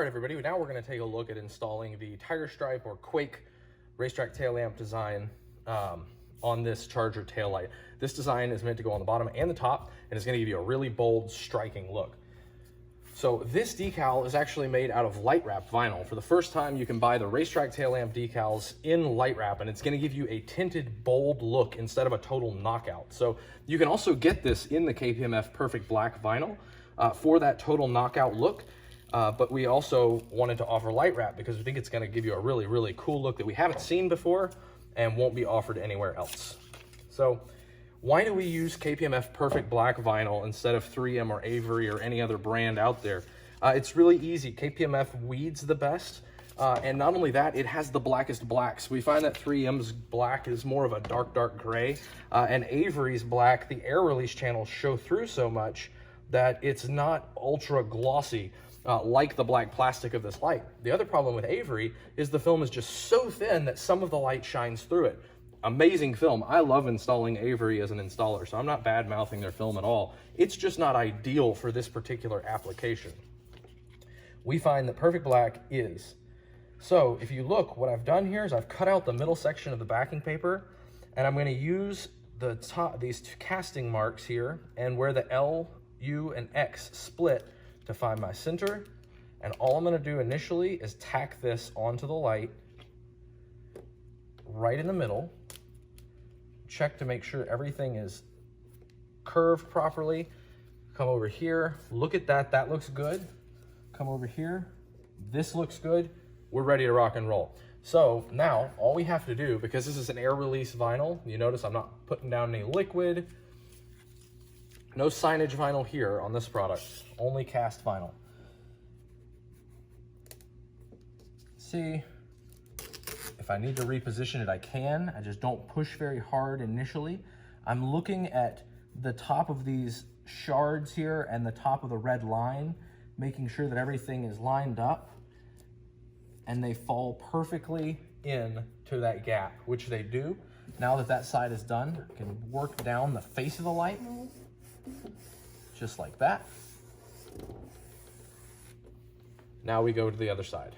right, everybody, now we're going to take a look at installing the Tiger Stripe or Quake Racetrack tail lamp design on this Charger tail light. This design is meant to go on the bottom and the top, and it's going to give you a really bold, striking look. So this decal is actually made out of LightWrap vinyl. For the first time, you can buy the Racetrack tail lamp decals in LightWrap, and it's going to give you a tinted, bold look instead of a total knockout. So you can also get this in the KPMF Perfect Black vinyl for that total knockout look. But we also wanted to offer LightWrap because we think it's going to give you a really, really cool look that we haven't seen before and won't be offered anywhere else. So why do we use KPMF Perfect Black vinyl instead of 3M or Avery or any other brand out there? It's really easy. KPMF weeds the best. And not only that, it has the blackest blacks. We find that 3M's black is more of a dark, dark gray. And Avery's black, the air release channels show through so much that it's not ultra glossy. Like the black plastic of this light. The other problem with Avery is the film is just so thin that some of the light shines through it. Amazing film. I love installing Avery as an installer, so I'm not bad mouthing their film at all. It's just not ideal for this particular application. We find that Perfect Black is. So if you look, what I've done here is I've cut out the middle section of the backing paper, and I'm going to use the top, these two casting marks here, and where the L, U, and X split to find my center. And all I'm going to do initially is tack this onto the light right in the middle. Check to make sure everything is curved properly. Come over here, look at that, that looks good. Come over here, this looks good. We're ready to rock and roll. So now all we have to do, because this is an air release vinyl, you notice I'm not putting down any liquid. No signage vinyl here on this product, only cast vinyl. See, if I need to reposition it, I can. I just don't push very hard initially. I'm looking at the top of these shards here and the top of the red line, making sure that everything is lined up and they fall perfectly in to that gap, which they do. Now that that side is done, I can work down the face of the light. Just like that. Now we go to the other side.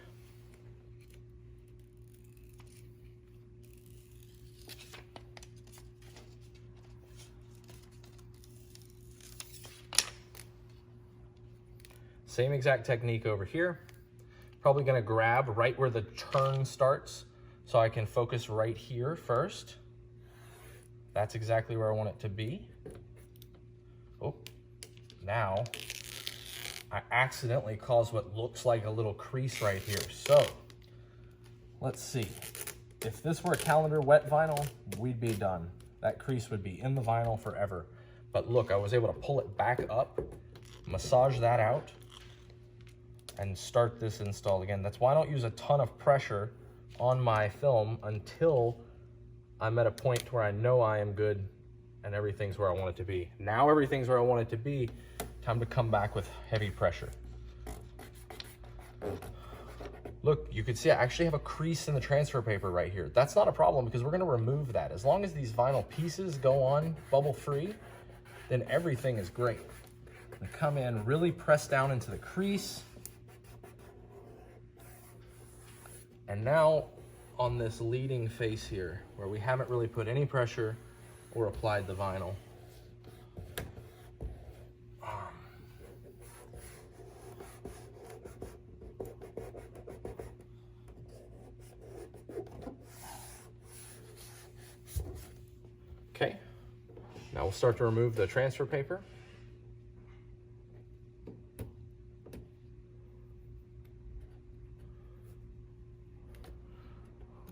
Same exact technique over here. Probably going to grab right where the turn starts so I can focus right here first. That's exactly where I want it to be. Oh, now I accidentally caused what looks like a little crease right here. So let's see. If this were a calendar wet vinyl, we'd be done. That crease would be in the vinyl forever. But look, I was able to pull it back up, massage that out, and start this install again. That's why I don't use a ton of pressure on my film until I'm at a point where I know I am good and everything's where I want it to be. Now everything's where I want it to be. Time to come back with heavy pressure. Look, you can see I actually have a crease in the transfer paper right here. That's not a problem because we're gonna remove that. As long as these vinyl pieces go on bubble free, then everything is great. And come in, really press down into the crease. And now on this leading face here, where we haven't really put any pressure or applied the vinyl. Okay, now we'll start to remove the transfer paper.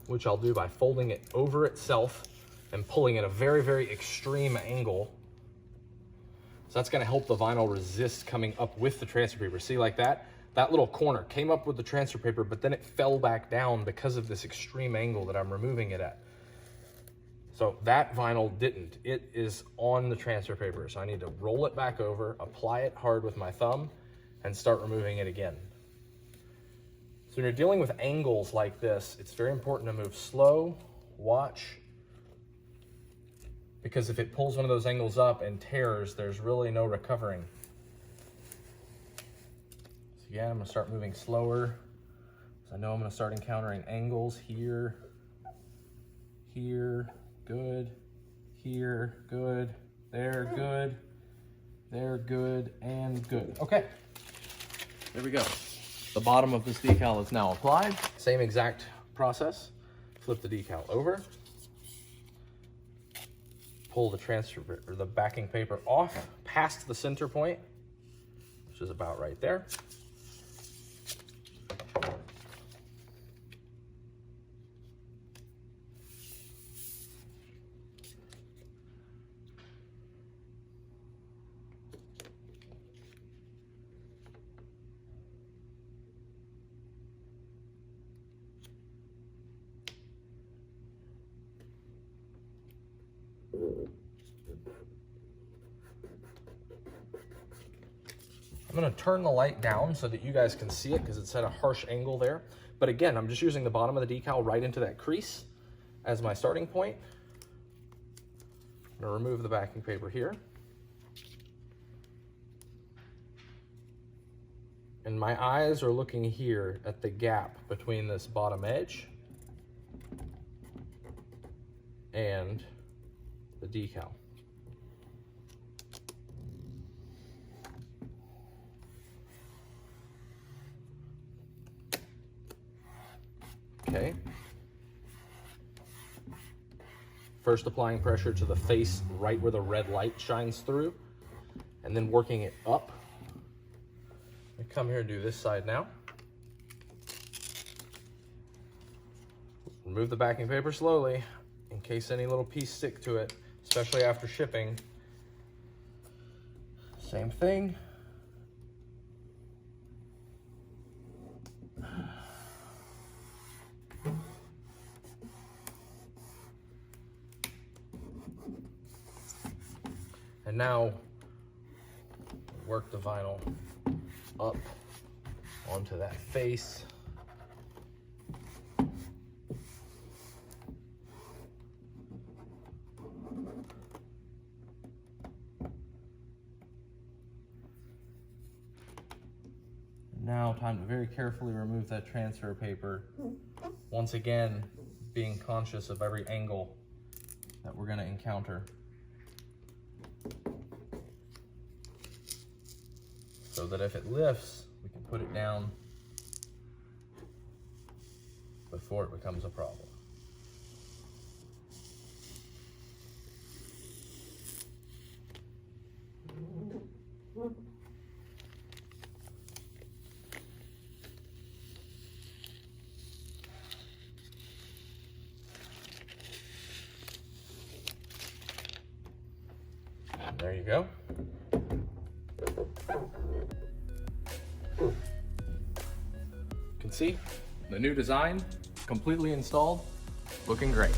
Which I'll do by folding it over itself and pulling at a very, very extreme angle. So that's gonna help the vinyl resist coming up with the transfer paper. See, like that? That little corner came up with the transfer paper, but then it fell back down because of this extreme angle that I'm removing it at. So that vinyl didn't. It is on the transfer paper. So I need to roll it back over, apply it hard with my thumb, and start removing it again. So when you're dealing with angles like this, it's very important to move slow, watch, because if it pulls one of those angles up and tears, there's really no recovering. So again, I'm gonna start moving slower. So I know I'm gonna start encountering angles here, here, good, here, good, there, good, there, good, and good. Okay, there we go. The bottom of this decal is now applied. Same exact process. Flip the decal over. Pull the transfer or the backing paper off past the center point, which is about right there. I'm gonna turn the light down so that you guys can see it because it's at a harsh angle there. But again, I'm just using the bottom of the decal right into that crease as my starting point. I'm gonna remove the backing paper here. And my eyes are looking here at the gap between this bottom edge and the decal. Okay. First applying pressure to the face right where the red light shines through, and then working it up. I come here and do this side now. Remove the backing paper slowly in case any little piece stick to it, especially after shipping. Same thing. And now work the vinyl up onto that face. Now time to very carefully remove that transfer paper. Once again, being conscious of every angle that we're going to encounter, so that if it lifts, we can put it down before it becomes a problem. And there you go. You can see the new design completely installed, looking great.